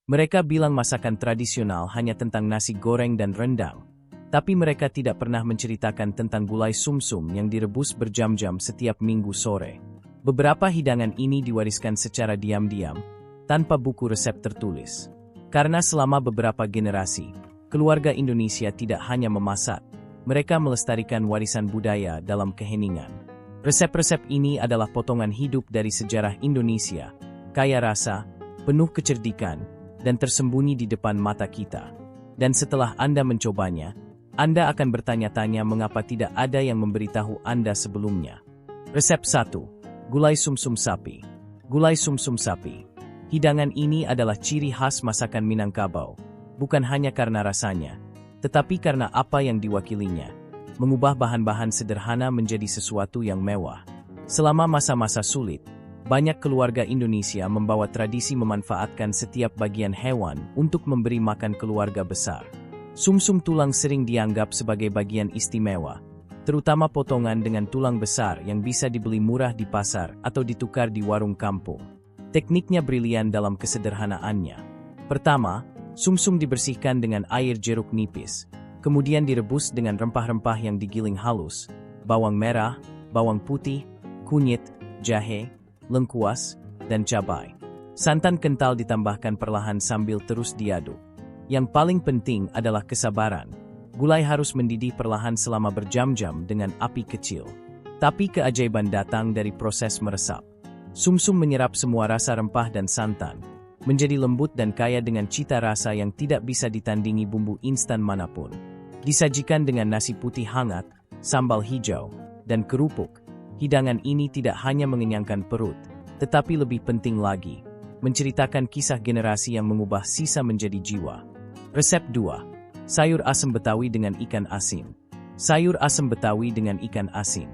Mereka bilang masakan tradisional hanya tentang nasi goreng dan rendang. Tapi mereka tidak pernah menceritakan tentang gulai sumsum yang direbus berjam-jam setiap minggu sore. Beberapa hidangan ini diwariskan secara diam-diam, tanpa buku resep tertulis. Karena selama beberapa generasi, keluarga Indonesia tidak hanya memasak, mereka melestarikan warisan budaya dalam keheningan. Resep-resep ini adalah potongan hidup dari sejarah Indonesia, kaya rasa, penuh kecerdikan, dan tersembunyi di depan mata kita. Dan setelah Anda mencobanya, Anda akan bertanya-tanya mengapa tidak ada yang memberitahu Anda sebelumnya. Resep 1. Gulai sumsum sapi. Gulai sumsum sapi. Hidangan ini adalah ciri khas masakan Minangkabau, bukan hanya karena rasanya, tetapi karena apa yang diwakilinya, mengubah bahan-bahan sederhana menjadi sesuatu yang mewah. Selama masa-masa sulit, banyak keluarga Indonesia membawa tradisi memanfaatkan setiap bagian hewan untuk memberi makan keluarga besar. Sumsum tulang sering dianggap sebagai bagian istimewa, terutama potongan dengan tulang besar yang bisa dibeli murah di pasar atau ditukar di warung kampung. Tekniknya brilian dalam kesederhanaannya. Pertama, sumsum dibersihkan dengan air jeruk nipis, kemudian direbus dengan rempah-rempah yang digiling halus, bawang merah, bawang putih, kunyit, jahe, lengkuas, dan cabai. Santan kental ditambahkan perlahan sambil terus diaduk. Yang paling penting adalah kesabaran. Gulai harus mendidih perlahan selama berjam-jam dengan api kecil. Tapi keajaiban datang dari proses meresap. Sumsum menyerap semua rasa rempah dan santan, menjadi lembut dan kaya dengan cita rasa yang tidak bisa ditandingi bumbu instan manapun. Disajikan dengan nasi putih hangat, sambal hijau, dan kerupuk, hidangan ini tidak hanya mengenyangkan perut, tetapi lebih penting lagi, menceritakan kisah generasi yang mengubah sisa menjadi jiwa. Resep 2. Sayur asem Betawi dengan ikan asin. Sayur asem Betawi dengan ikan asin.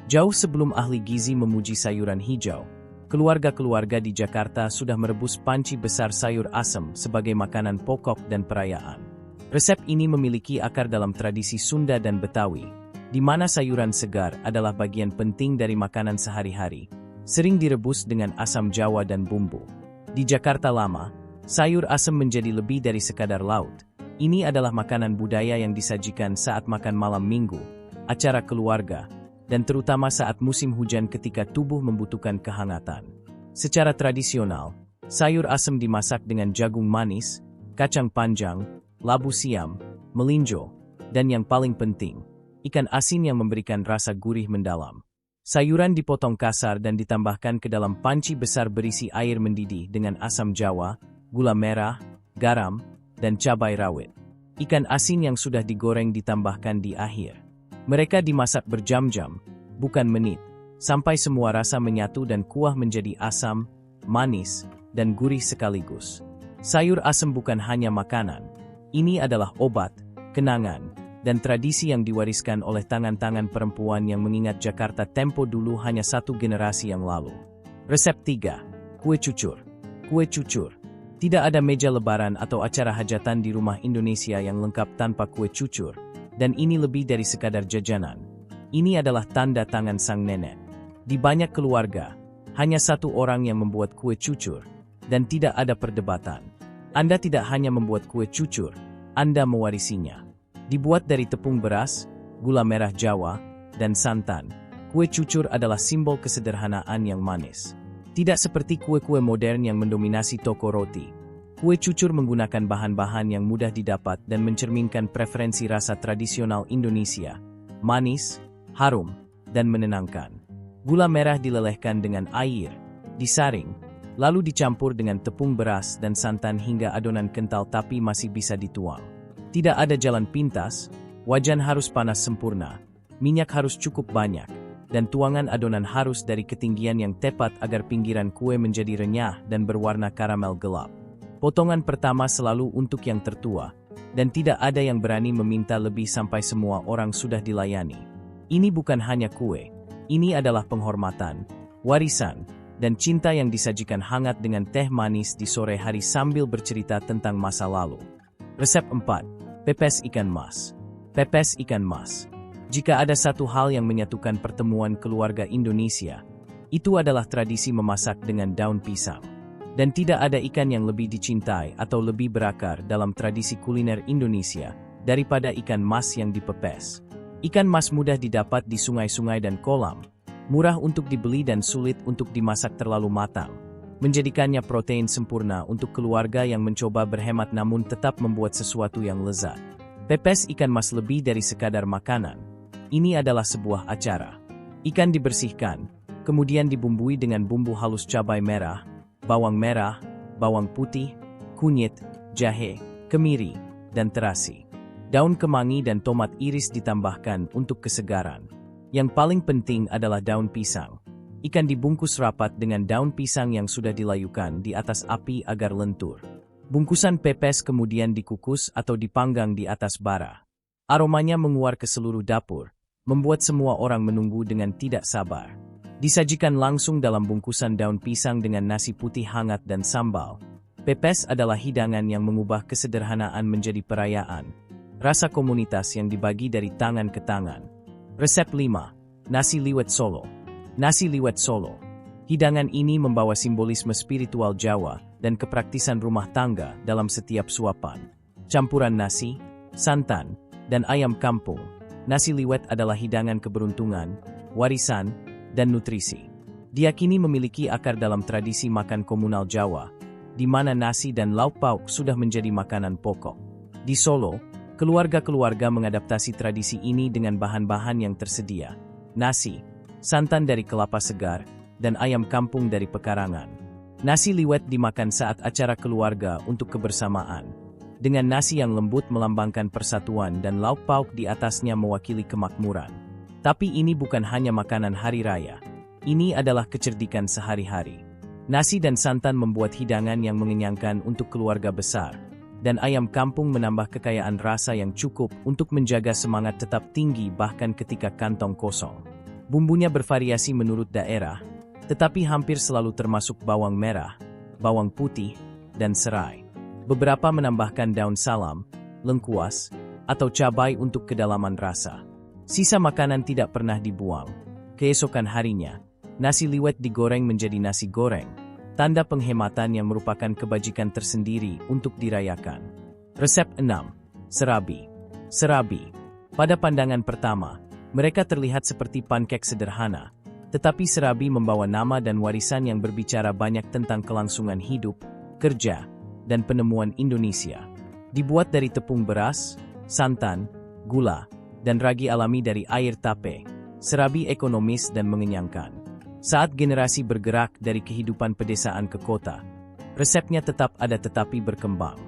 Jauh sebelum ahli gizi memuji sayuran hijau, keluarga-keluarga di Jakarta sudah merebus panci besar sayur asem sebagai makanan pokok dan perayaan. Resep ini memiliki akar dalam tradisi Sunda dan Betawi, di mana sayuran segar adalah bagian penting dari makanan sehari-hari, sering direbus dengan asam jawa dan bumbu. Di Jakarta Lama, sayur asem menjadi lebih dari sekadar laut. Ini adalah makanan budaya yang disajikan saat makan malam minggu, acara keluarga, dan terutama saat musim hujan ketika tubuh membutuhkan kehangatan. Secara tradisional, sayur asem dimasak dengan jagung manis, kacang panjang, labu siam, melinjo, dan yang paling penting, ikan asin yang memberikan rasa gurih mendalam. Sayuran dipotong kasar dan ditambahkan ke dalam panci besar berisi air mendidih dengan asam jawa, gula merah, garam, dan cabai rawit. Ikan asin yang sudah digoreng ditambahkan di akhir. Mereka dimasak berjam-jam, bukan menit, sampai semua rasa menyatu dan kuah menjadi asam, manis, dan gurih sekaligus. Sayur asem bukan hanya makanan. Ini adalah obat, kenangan, dan tradisi yang diwariskan oleh tangan-tangan perempuan yang mengingat Jakarta tempo dulu hanya satu generasi yang lalu. Resep 3. Kue cucur. Kue cucur. Tidak ada meja lebaran atau acara hajatan di rumah Indonesia yang lengkap tanpa kue cucur, dan ini lebih dari sekadar jajanan. Ini adalah tanda tangan sang nenek. Di banyak keluarga, hanya satu orang yang membuat kue cucur, dan tidak ada perdebatan. Anda tidak hanya membuat kue cucur, Anda mewarisinya. Dibuat dari tepung beras, gula merah Jawa, dan santan, kue cucur adalah simbol kesederhanaan yang manis. Tidak seperti kue-kue modern yang mendominasi toko roti. Kue cucur menggunakan bahan-bahan yang mudah didapat dan mencerminkan preferensi rasa tradisional Indonesia, manis, harum, dan menenangkan. Gula merah dilelehkan dengan air, disaring, lalu dicampur dengan tepung beras dan santan hingga adonan kental tapi masih bisa dituang. Tidak ada jalan pintas, wajan harus panas sempurna, minyak harus cukup banyak, dan tuangan adonan harus dari ketinggian yang tepat agar pinggiran kue menjadi renyah dan berwarna karamel gelap. Potongan pertama selalu untuk yang tertua, dan tidak ada yang berani meminta lebih sampai semua orang sudah dilayani. Ini bukan hanya kue, ini adalah penghormatan, warisan, dan cinta yang disajikan hangat dengan teh manis di sore hari sambil bercerita tentang masa lalu. Resep 4. Pepes ikan mas. Pepes ikan mas. Jika ada satu hal yang menyatukan pertemuan keluarga Indonesia, itu adalah tradisi memasak dengan daun pisang. Dan tidak ada ikan yang lebih dicintai atau lebih berakar dalam tradisi kuliner Indonesia daripada ikan mas yang dipepes. Ikan mas mudah didapat di sungai-sungai dan kolam, murah untuk dibeli dan sulit untuk dimasak terlalu matang, menjadikannya protein sempurna untuk keluarga yang mencoba berhemat namun tetap membuat sesuatu yang lezat. Pepes ikan mas lebih dari sekadar makanan. Ini adalah sebuah acara. Ikan dibersihkan, kemudian dibumbui dengan bumbu halus cabai merah, bawang putih, kunyit, jahe, kemiri, dan terasi. Daun kemangi dan tomat iris ditambahkan untuk kesegaran. Yang paling penting adalah daun pisang. Ikan dibungkus rapat dengan daun pisang yang sudah dilayukan di atas api agar lentur. Bungkusan pepes kemudian dikukus atau dipanggang di atas bara. Aromanya menguar ke seluruh dapur, membuat semua orang menunggu dengan tidak sabar. Disajikan langsung dalam bungkusan daun pisang dengan nasi putih hangat dan sambal. Pepes adalah hidangan yang mengubah kesederhanaan menjadi perayaan. Rasa komunitas yang dibagi dari tangan ke tangan. Resep 5. Nasi liwet Solo. Nasi liwet Solo. Hidangan ini membawa simbolisme spiritual Jawa dan kepraktisan rumah tangga dalam setiap suapan. Campuran nasi, santan, dan ayam kampung. Nasi liwet adalah hidangan keberuntungan, warisan, dan nutrisi. Diyakini memiliki akar dalam tradisi makan komunal Jawa, di mana nasi dan lauk pauk sudah menjadi makanan pokok. Di Solo, keluarga-keluarga mengadaptasi tradisi ini dengan bahan-bahan yang tersedia. Nasi, santan dari kelapa segar, dan ayam kampung dari pekarangan. Nasi liwet dimakan saat acara keluarga untuk kebersamaan. Dengan nasi yang lembut melambangkan persatuan dan lauk pauk di atasnya mewakili kemakmuran. Tapi ini bukan hanya makanan hari raya. Ini adalah kecerdikan sehari-hari. Nasi dan santan membuat hidangan yang mengenyangkan untuk keluarga besar. Dan ayam kampung menambah kekayaan rasa yang cukup untuk menjaga semangat tetap tinggi bahkan ketika kantong kosong. Bumbunya bervariasi menurut daerah, tetapi hampir selalu termasuk bawang merah, bawang putih, dan serai. Beberapa menambahkan daun salam, lengkuas, atau cabai untuk kedalaman rasa. Sisa makanan tidak pernah dibuang. Keesokan harinya, nasi liwet digoreng menjadi nasi goreng. Tanda penghematan yang merupakan kebajikan tersendiri untuk dirayakan. Resep 6. Serabi. Serabi. Pada pandangan pertama, mereka terlihat seperti pankek sederhana, tetapi serabi membawa nama dan warisan yang berbicara banyak tentang kelangsungan hidup, kerja, dan penemuan Indonesia. Dibuat dari tepung beras, santan, gula, dan ragi alami dari air tape, serabi ekonomis dan mengenyangkan. Saat generasi bergerak dari kehidupan pedesaan ke kota, resepnya tetap ada tetapi berkembang.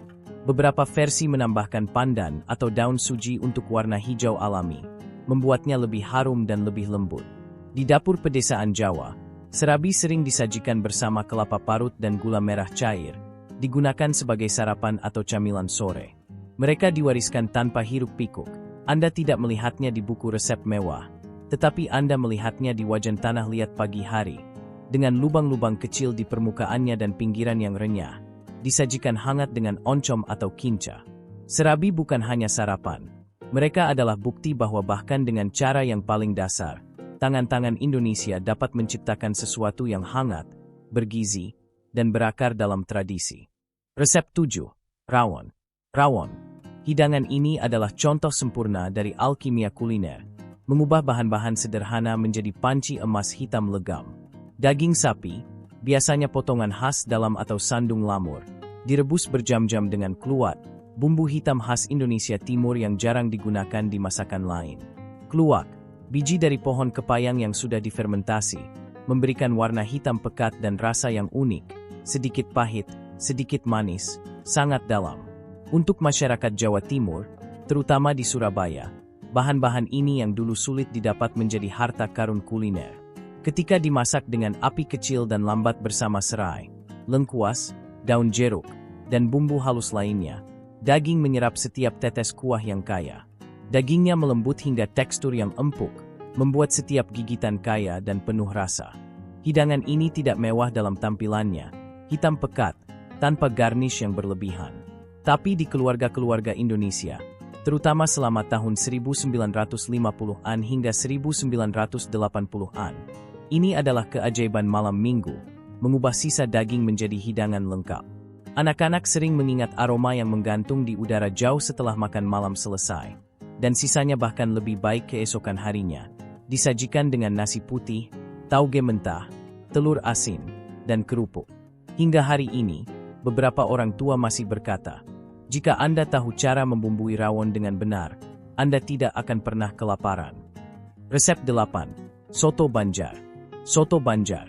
Beberapa versi menambahkan pandan atau daun suji untuk warna hijau alami, membuatnya lebih harum dan lebih lembut. Di dapur pedesaan Jawa, serabi sering disajikan bersama kelapa parut dan gula merah cair, digunakan sebagai sarapan atau camilan sore. Mereka diwariskan tanpa hiruk pikuk. Anda tidak melihatnya di buku resep mewah, tetapi Anda melihatnya di wajan tanah liat pagi hari, dengan lubang-lubang kecil di permukaannya dan pinggiran yang renyah, disajikan hangat dengan oncom atau kinca. Serabi bukan hanya sarapan. Mereka adalah bukti bahwa bahkan dengan cara yang paling dasar, tangan-tangan Indonesia dapat menciptakan sesuatu yang hangat, bergizi, dan berakar dalam tradisi. Resep 7. Rawon. Rawon. Hidangan ini adalah contoh sempurna dari alkimia kuliner, mengubah bahan-bahan sederhana menjadi panci emas hitam legam. Daging sapi, biasanya potongan khas dalam atau sandung lamur, direbus berjam-jam dengan kluwat, bumbu hitam khas Indonesia Timur yang jarang digunakan di masakan lain. Kluwak, biji dari pohon kepayang yang sudah difermentasi, memberikan warna hitam pekat dan rasa yang unik, sedikit pahit, sedikit manis, sangat dalam. Untuk masyarakat Jawa Timur, terutama di Surabaya, bahan-bahan ini yang dulu sulit didapat menjadi harta karun kuliner. Ketika dimasak dengan api kecil dan lambat bersama serai, lengkuas, daun jeruk, dan bumbu halus lainnya, daging menyerap setiap tetes kuah yang kaya. Dagingnya melembut hingga tekstur yang empuk, membuat setiap gigitan kaya dan penuh rasa. Hidangan ini tidak mewah dalam tampilannya, hitam pekat, tanpa garnish yang berlebihan. Tapi di keluarga-keluarga Indonesia, terutama selama tahun 1950-an hingga 1980-an. Ini adalah keajaiban malam minggu, mengubah sisa daging menjadi hidangan lengkap. Anak-anak sering mengingat aroma yang menggantung di udara jauh setelah makan malam selesai, dan sisanya bahkan lebih baik keesokan harinya. Disajikan dengan nasi putih, tauge mentah, telur asin, dan kerupuk. Hingga hari ini, beberapa orang tua masih berkata, jika Anda tahu cara membumbui rawon dengan benar, Anda tidak akan pernah kelaparan. Resep 8. Soto Banjar. Soto Banjar.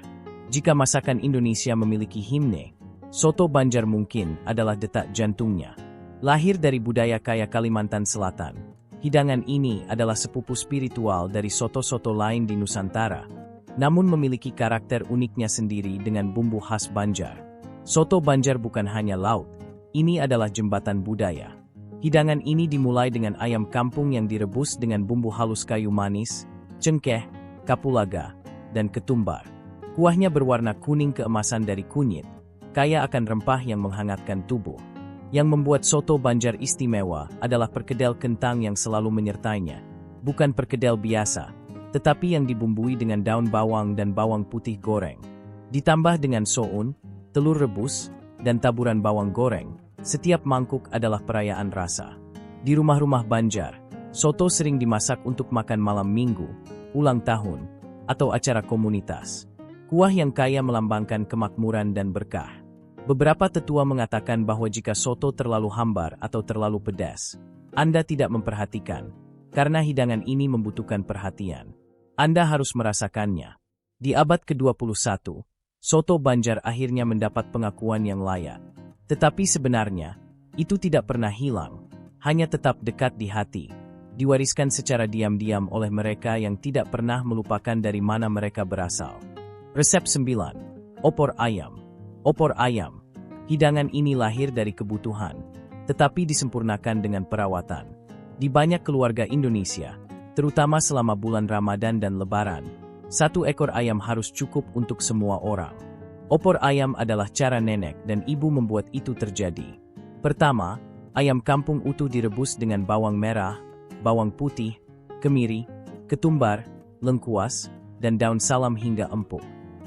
Jika masakan Indonesia memiliki himne, soto Banjar mungkin adalah detak jantungnya. Lahir dari budaya kaya Kalimantan Selatan, hidangan ini adalah sepupu spiritual dari soto-soto lain di Nusantara, namun memiliki karakter uniknya sendiri dengan bumbu khas Banjar. Soto Banjar bukan hanya laut, ini adalah jembatan budaya. Hidangan ini dimulai dengan ayam kampung yang direbus dengan bumbu halus kayu manis, cengkeh, kapulaga, dan ketumbar. Kuahnya berwarna kuning keemasan dari kunyit, kaya akan rempah yang menghangatkan tubuh. Yang membuat soto Banjar istimewa adalah perkedel kentang yang selalu menyertainya. Bukan perkedel biasa, tetapi yang dibumbui dengan daun bawang dan bawang putih goreng. Ditambah dengan soun, telur rebus, dan taburan bawang goreng, setiap mangkuk adalah perayaan rasa. Di rumah-rumah Banjar, soto sering dimasak untuk makan malam minggu, ulang tahun, atau acara komunitas. Kuah yang kaya melambangkan kemakmuran dan berkah. Beberapa tetua mengatakan bahwa jika soto terlalu hambar atau terlalu pedas, Anda tidak memperhatikan, karena hidangan ini membutuhkan perhatian. Anda harus merasakannya. Di abad ke-21, soto Banjar akhirnya mendapat pengakuan yang layak. Tetapi sebenarnya, itu tidak pernah hilang, hanya tetap dekat di hati. Diwariskan secara diam-diam oleh mereka yang tidak pernah melupakan dari mana mereka berasal. Resep 9. Opor ayam. Opor ayam. Hidangan ini lahir dari kebutuhan, tetapi disempurnakan dengan perawatan. Di banyak keluarga Indonesia, terutama selama bulan Ramadan dan Lebaran, 1 ekor ayam harus cukup untuk semua orang. Opor ayam adalah cara nenek dan ibu membuat itu terjadi. Pertama, ayam kampung utuh direbus dengan bawang merah, bawang putih, kemiri, ketumbar, lengkuas, dan daun salam hingga empuk.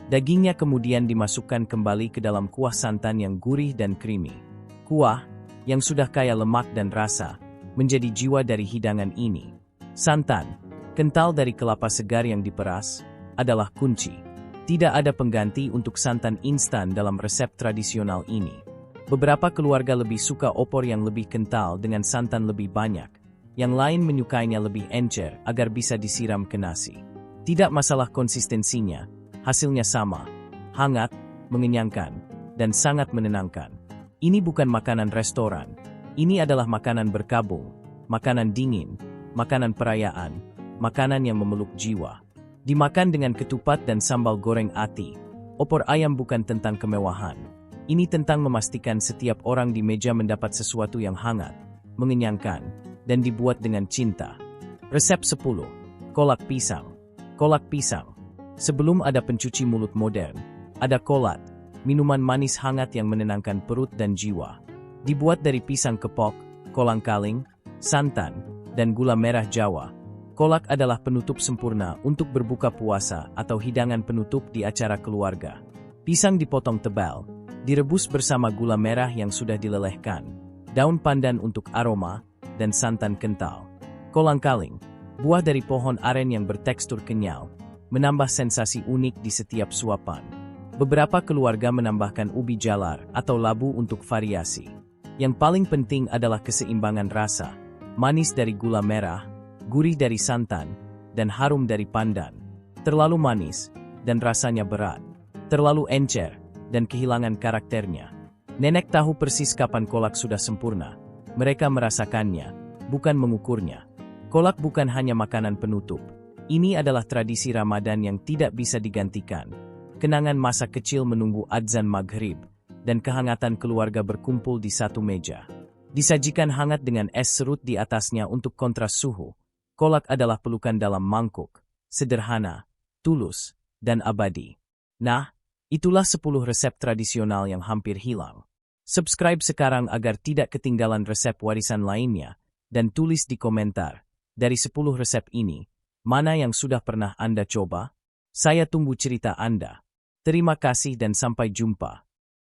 Dagingnya kemudian dimasukkan kembali ke dalam kuah santan yang gurih dan creamy. Kuah, yang sudah kaya lemak dan rasa, menjadi jiwa dari hidangan ini. Santan, kental dari kelapa segar yang diperas, adalah kunci. Tidak ada pengganti untuk santan instan dalam resep tradisional ini. Beberapa keluarga lebih suka opor yang lebih kental dengan santan lebih banyak. Yang lain menyukainya lebih encer agar bisa disiram ke nasi. Tidak masalah konsistensinya, hasilnya sama, hangat, mengenyangkan, dan sangat menenangkan. Ini bukan makanan restoran. Ini adalah makanan berkabung, makanan dingin, makanan perayaan, makanan yang memeluk jiwa. Dimakan dengan ketupat dan sambal goreng ati, opor ayam bukan tentang kemewahan. Ini tentang memastikan setiap orang di meja mendapat sesuatu yang hangat, mengenyangkan, dan dibuat dengan cinta. Resep 10. Kolak pisang. Kolak pisang. Sebelum ada pencuci mulut modern, ada kolak, minuman manis hangat yang menenangkan perut dan jiwa. Dibuat dari pisang kepok, kolang-kaling, santan, dan gula merah Jawa. Kolak adalah penutup sempurna untuk berbuka puasa atau hidangan penutup di acara keluarga. Pisang dipotong tebal, direbus bersama gula merah yang sudah dilelehkan, daun pandan untuk aroma, dan santan kental. Kolang-kaling, buah dari pohon aren yang bertekstur kenyal, menambah sensasi unik di setiap suapan. Beberapa keluarga menambahkan ubi jalar atau labu untuk variasi. Yang paling penting adalah keseimbangan rasa, manis dari gula merah, gurih dari santan, dan harum dari pandan. Terlalu manis, dan rasanya berat. Terlalu encer, dan kehilangan karakternya. Nenek tahu persis kapan kolak sudah sempurna. Mereka merasakannya, bukan mengukurnya. Kolak bukan hanya makanan penutup. Ini adalah tradisi Ramadan yang tidak bisa digantikan. Kenangan masa kecil menunggu adzan maghrib, dan kehangatan keluarga berkumpul di satu meja. Disajikan hangat dengan es serut di atasnya untuk kontras suhu. Kolak adalah pelukan dalam mangkuk, sederhana, tulus, dan abadi. Nah, itulah 10 resep tradisional yang hampir hilang. Subscribe sekarang agar tidak ketinggalan resep warisan lainnya, dan tulis di komentar, dari 10 resep ini, mana yang sudah pernah Anda coba? Saya tunggu cerita Anda. Terima kasih dan sampai jumpa.